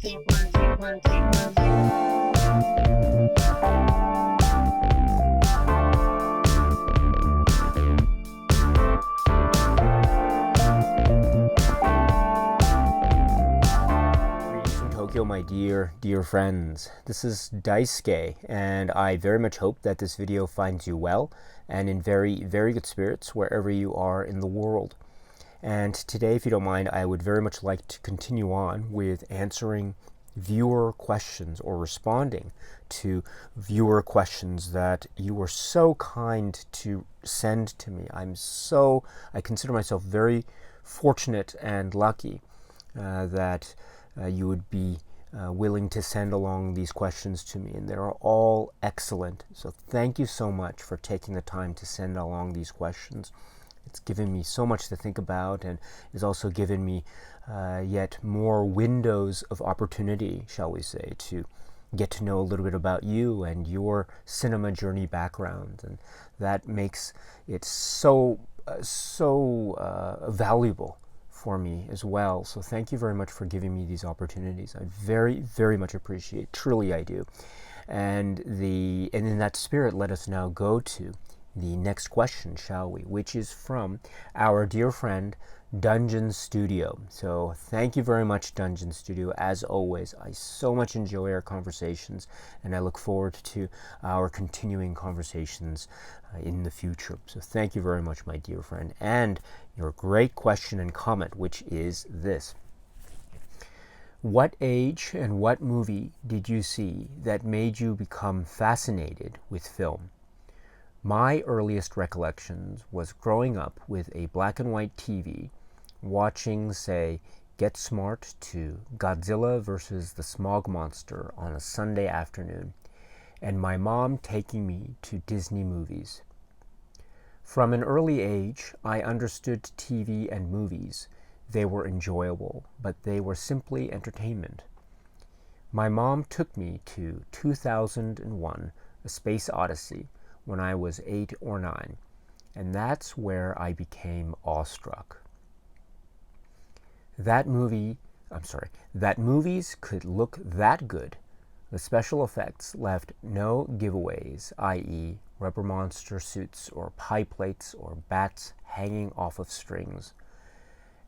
My dear friends, this is Daisuke, and I very much hope that this video finds you well and in very good spirits wherever you are in the world. And today, if you don't mind, I would very much like to continue on with answering viewer questions or responding to viewer questions that you were so kind to send to me. I consider myself very fortunate and lucky that you would be willing to send along these questions to me, and they're all excellent. So thank you so much for taking the time to send along these questions. It's given me so much to think about, and it's also given me yet more windows of opportunity, shall we say, to get to know a little bit about you and your cinema journey background, and that makes it so valuable for me as well. So thank you very much for giving me these opportunities. I very much appreciate, truly I do. And in that spirit, let us now go to the next question, shall we, which is from our dear friend DungeonStudio. So thank you very much, DungeonStudio. As always, I so much enjoy our conversations, and I look forward to our continuing conversations in the future. So thank you very much, my dear friend, and your great question and comment, which is this: what age and what movie did you see that made you become fascinated with film? My earliest recollections was growing up with a black and white TV, watching, say, Get Smart to Godzilla versus the Smog Monster on a Sunday afternoon, and my mom taking me to Disney movies. From an early age, I understood TV and movies. They were enjoyable, but they were simply entertainment. My mom took me to 2001, A Space Odyssey, when I was 8 or 9, and that's where I became awestruck. That movies could look that good. The special effects left no giveaways, i.e. rubber monster suits or pie plates or bats hanging off of strings.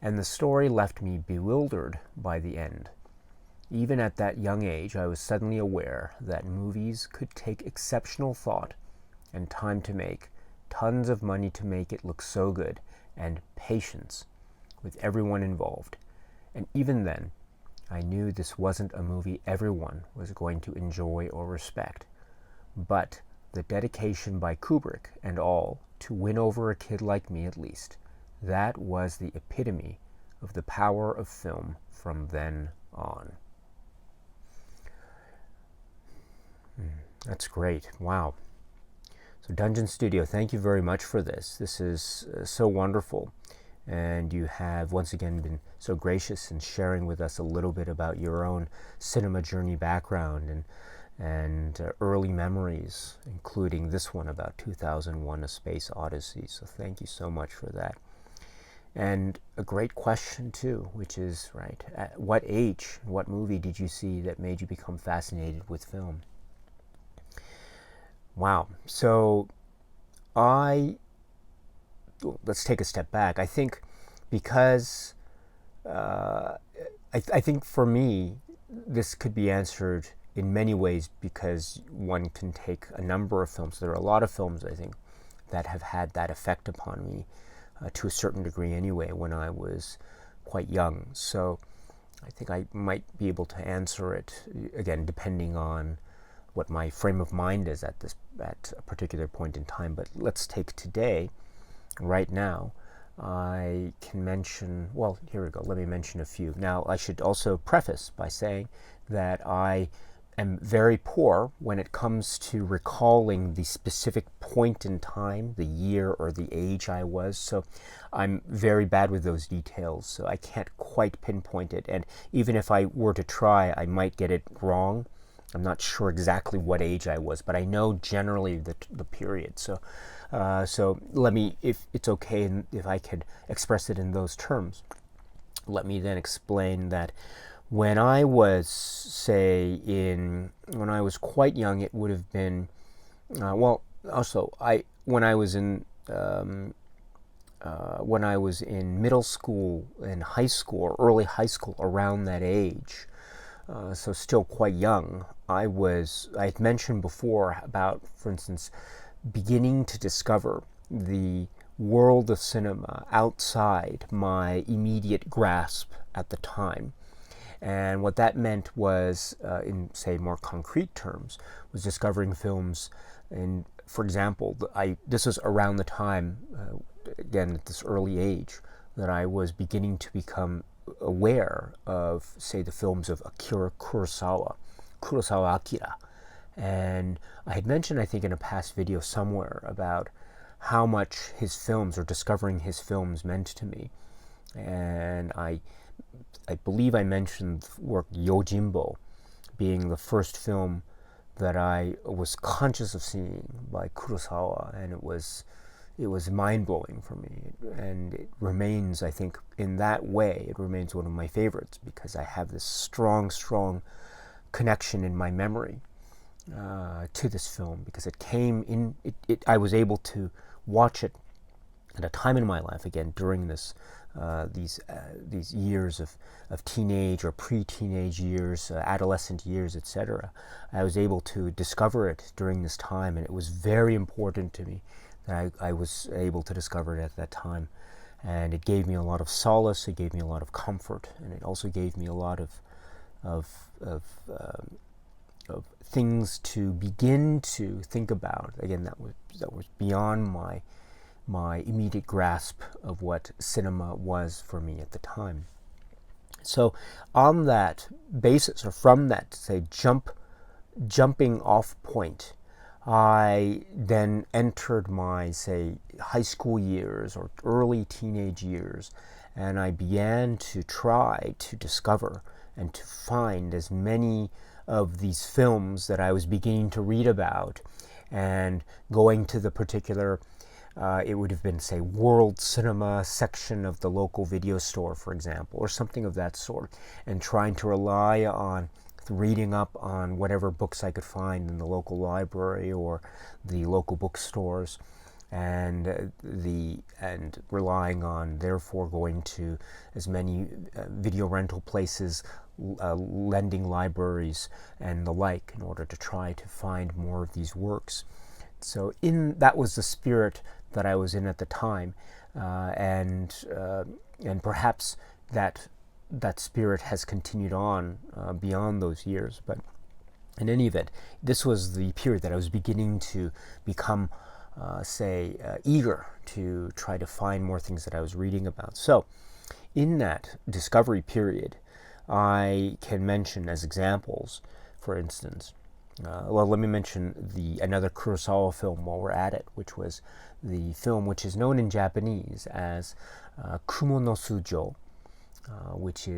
And the story left me bewildered by the end. Even at that young age, I was suddenly aware that movies could take exceptional thought and time to make, tons of money to make it look so good, and patience with everyone involved. And even then, I knew this wasn't a movie everyone was going to enjoy or respect. But the dedication by Kubrick and all to win over a kid like me, at least, that was the epitome of the power of film from then on. That's great. Wow. So DungeonStudio, thank you very much for this. This is so wonderful. And you have once again been so gracious in sharing with us a little bit about your own cinema journey background and early memories, including this one about 2001, A Space Odyssey. So thank you so much for that. And a great question too, which is, right, at what age, what movie did you see that made you become fascinated with film? Wow. So let's take a step back. I think because I think for me, this could be answered in many ways because one can take a number of films. There are a lot of films, I think, that have had that effect upon me to a certain degree anyway when I was quite young. So I think I might be able to answer it, again, depending on what my frame of mind is at a particular point in time. But let's take today. Right now, I can mention, well, here we go. Let me mention a few. Now, I should also preface by saying that I am very poor when it comes to recalling the specific point in time, the year or the age I was. So I'm very bad with those details, so I can't quite pinpoint it. And even if I were to try, I might get it wrong. I'm not sure exactly what age I was, but I know generally the period. So let me, if it's okay, and if I could express it in those terms, let me then explain that when I was, say, when I was quite young, it would have been, when I was in middle school and high school, or early high school, around that age, so still quite young, I had mentioned before about, for instance, beginning to discover the world of cinema outside my immediate grasp at the time. And what that meant was, in, say, more concrete terms, was discovering films. And, for example, this was around the time, again, at this early age, that I was beginning to become aware of, say, the films of Akira Kurosawa Akira. And I had mentioned, I think, in a past video somewhere about how much his films, or discovering his films, meant to me. And I believe I mentioned the work Yojimbo being the first film that I was conscious of seeing by Kurosawa, and it was mind-blowing for me, and it remains, I think, in that way, it remains one of my favorites, because I have this strong connection in my memory to this film, because it came in, I was able to watch it at a time in my life, again, during these years of teenage or pre-teenage years, adolescent years, etc. I was able to discover it during this time, and it was very important to me that I was able to discover it at that time. And it gave me a lot of solace, it gave me a lot of comfort, and it also gave me a lot of things to begin to think about. Again, that was beyond my immediate grasp of what cinema was for me at the time. So on that basis, or from that, say, jumping off point, I then entered my, say, high school years or early teenage years, and I began to try to discover and to find as many of these films that I was beginning to read about, and going to the particular, it would have been, say, world cinema section of the local video store, for example, or something of that sort, and trying to rely on reading up on whatever books I could find in the local library or the local bookstores, and relying on, therefore, going to as many video rental places, lending libraries, and the like, in order to try to find more of these works. So that was the spirit that I was in at the time, and perhaps that spirit has continued on beyond those years. But in any event, this was the period that I was beginning to become, eager to try to find more things that I was reading about. So in that discovery period, I can mention as examples, for instance, let me mention another Kurosawa film while we're at it, which was the film which is known in Japanese as Kumo no Sujo, which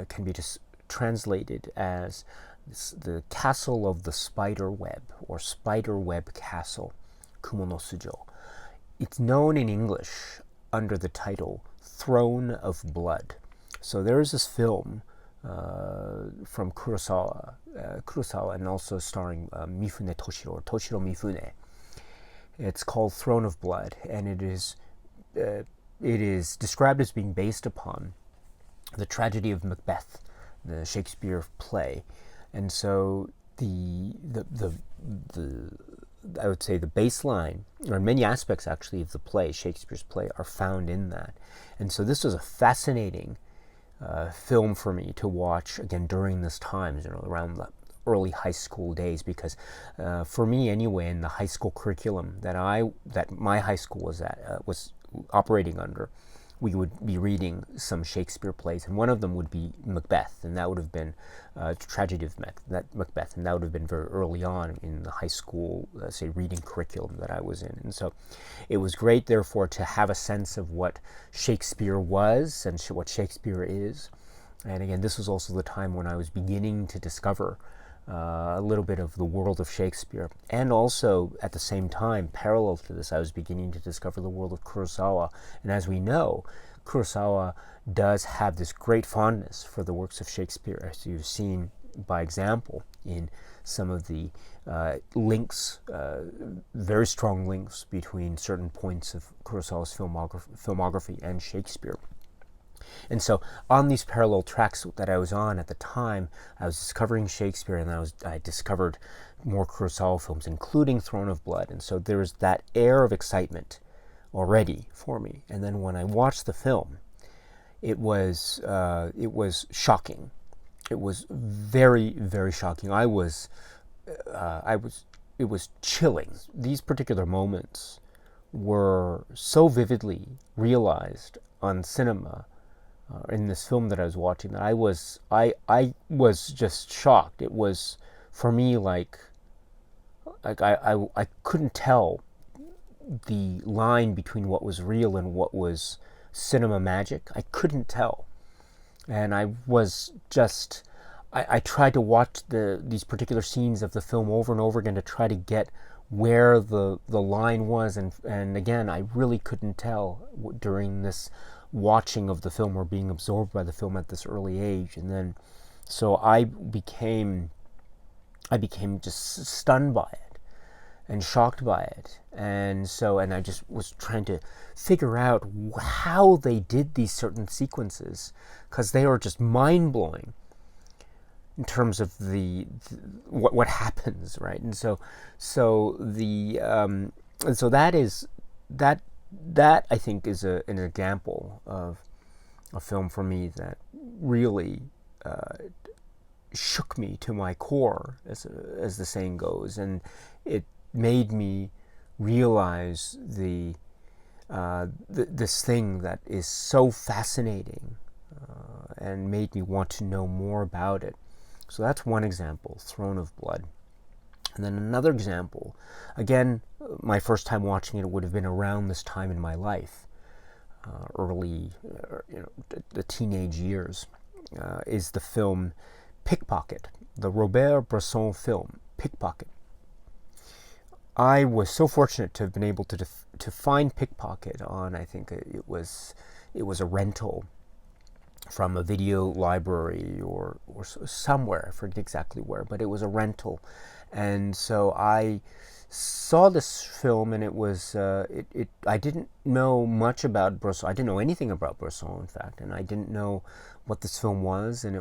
can be just translated as the Castle of the Spider Web, or Spider Web Castle, Kumo no Sujo. It's known in English under the title Throne of Blood. So there is this film from Kurosawa, and also starring Mifune Toshiro Mifune. It's called Throne of Blood, and it is described as being based upon the tragedy of Macbeth, the Shakespeare play. And so I would say the baseline, or many aspects actually of the play, Shakespeare's play, are found in that. And so this was a fascinating film for me to watch, again, during this time, around the early high school days, because for me anyway, in the high school curriculum that my high school was operating under, we would be reading some Shakespeare plays, and one of them would be Macbeth, and that would have been tragedy of Macbeth, and that would have been very early on in the high school, say, reading curriculum that I was in. And so it was great, therefore, to have a sense of what Shakespeare was and what Shakespeare is. And again, this was also the time when I was beginning to discover a little bit of the world of Shakespeare. And also, at the same time, parallel to this, I was beginning to discover the world of Kurosawa. And as we know, Kurosawa does have this great fondness for the works of Shakespeare, as you've seen by example in some of the links, very strong links between certain points of Kurosawa's filmography and Shakespeare. And so on these parallel tracks that I was on at the time, I was discovering Shakespeare, and I discovered more Kurosawa films, including Throne of Blood. And so there was that air of excitement already for me. And then when I watched the film, it was shocking. It was very, very shocking. It was chilling. These particular moments were so vividly realized on cinema in this film that I was watching that I was just shocked. It was for me like I couldn't tell the line between what was real and what was cinema magic. I couldn't tell. And I was just, I tried to watch these particular scenes of the film over and over again to try to get where the line was. And again, I really couldn't tell during this watching of the film or being absorbed by the film at this early age. And then, so I became just stunned by it and shocked by it. And I just was trying to figure out how they did these certain sequences, because they are just mind-blowing in terms of what happens, right? And so that I think is an example of a film for me that really shook me to my core, as the saying goes, and it made me realize this thing that is so fascinating, and made me want to know more about it. So that's one example, Throne of Blood. And then another example, again, my first time watching it would have been around this time in my life, early, the teenage years, is the film Pickpocket, the Robert Bresson film, Pickpocket. I was so fortunate to have been able to find Pickpocket on, I think it was a rental from a video library or somewhere, I forget exactly where, but it was a rental. And so I saw this film, and it was I didn't know much about Bresson. I didn't know anything about Bresson, in fact, and I didn't know what this film was, and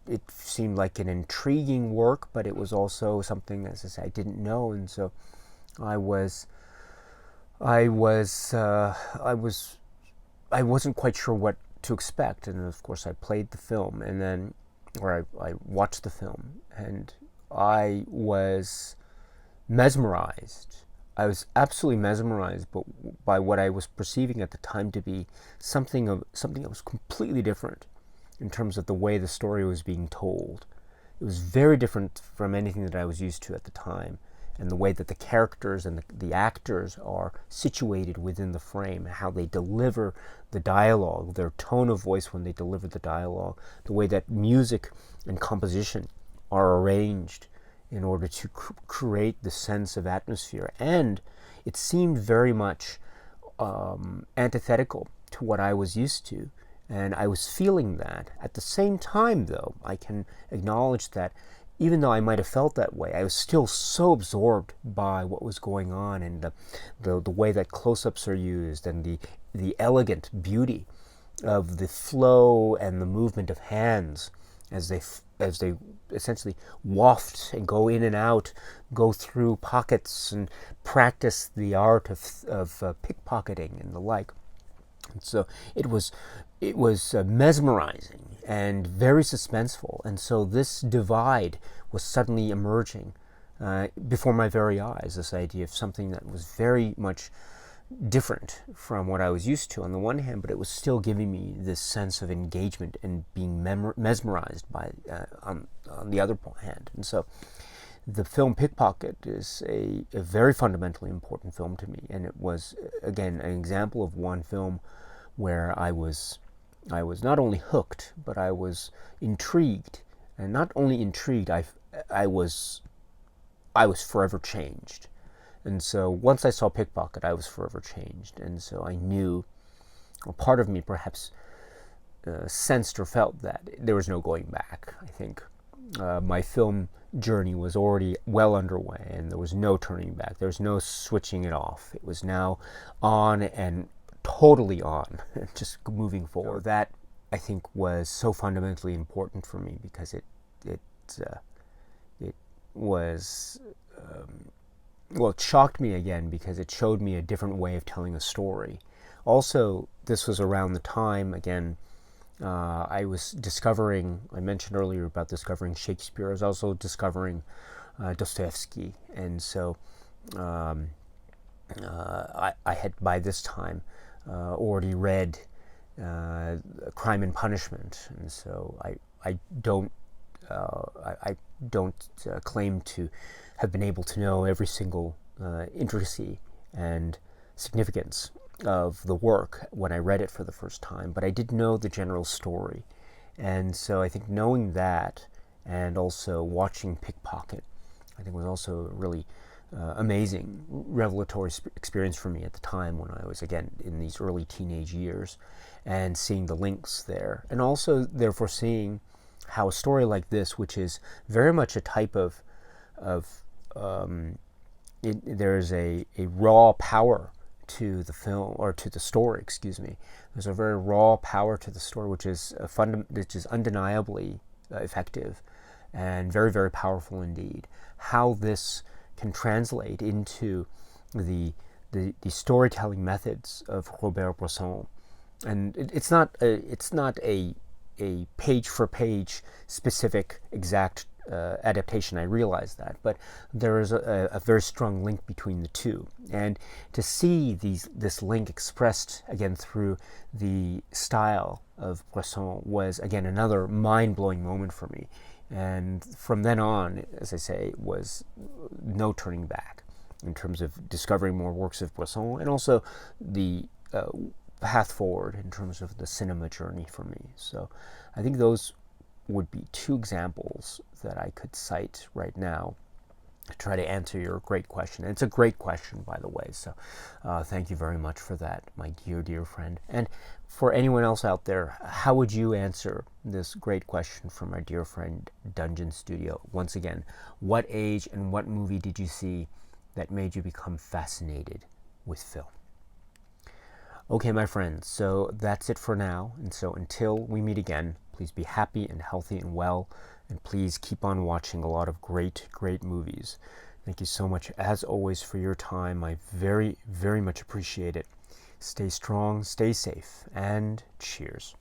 it seemed like an intriguing work, but it was also something, as I say, I didn't know. And so I wasn't quite sure what to expect. And of course I played the film, and then, I watched the film, and I was mesmerized. I was absolutely mesmerized by what I was perceiving at the time to be something that was completely different in terms of the way the story was being told. It was very different from anything that I was used to at the time, and the way that the characters and the actors are situated within the frame, how they deliver the dialogue, their tone of voice when they deliver the dialogue, the way that music and composition are arranged in order to create the sense of atmosphere. And it seemed very much antithetical to what I was used to. And I was feeling that. At the same time, though, I can acknowledge that even though I might have felt that way, I was still so absorbed by what was going on, and the way that close-ups are used, and the elegant beauty of the flow and the movement of hands as they essentially waft and go in and out, go through pockets and practice the art of pickpocketing and the like. And so it was mesmerizing and very suspenseful. And so this divide was suddenly emerging before my very eyes, this idea of something that was very much different from what I was used to on the one hand, but it was still giving me this sense of engagement and being mesmerized by on the other hand. And so the film Pickpocket is a very fundamentally important film to me, and it was, again, an example of one film where I was not only hooked, but I was intrigued, and not only intrigued, I was forever changed. And so once I saw Pickpocket, I was forever changed, and so I knew or part of me perhaps sensed or felt that there was no going back. I think my film journey was already well underway, and there was no turning back. There was no switching it off. It was now on and totally on, just moving forward. That, I think, was so fundamentally important for me, because it was well, it shocked me again because it showed me a different way of telling a story. Also, this was around the time, again, I was discovering, I mentioned earlier about discovering Shakespeare. I was also discovering Dostoevsky. And so I had, by this time, already read Crime and Punishment. And so I don't claim to have been able to know every single intricacy and significance of the work when I read it for the first time, but I did know the general story. And so I think knowing that, and also watching Pickpocket, I think was also a really amazing, revelatory experience for me at the time when I was, again, in these early teenage years, and seeing the links there. And also, therefore, seeing how a story like this, which is very much a type of there's a raw power to the film, or to the story, excuse me. There's a very raw power to the story, which is which is undeniably effective and very, very powerful indeed. How this can translate into the storytelling methods of Robert Bresson, and it's not a page for page specific exact adaptation. I realize that, but there is a very strong link between the two, and to see this link expressed again through the style of Bresson was again another mind-blowing moment for me. And from then on, as I say, was no turning back in terms of discovering more works of Bresson, and also the path forward in terms of the cinema journey for me. So I think those would be two examples that I could cite right now to try to answer your great question. And it's a great question, by the way, so thank you very much for that, my dear, dear friend. And for anyone else out there, how would you answer this great question from our dear friend DungeonStudio? Once again, what age and what movie did you see that made you become fascinated with film? Okay, my friends, so that's it for now. And so until we meet again, please be happy and healthy and well, and please keep on watching a lot of great, great movies. Thank you so much, as always, for your time. I very, very much appreciate it. Stay strong, stay safe, and cheers.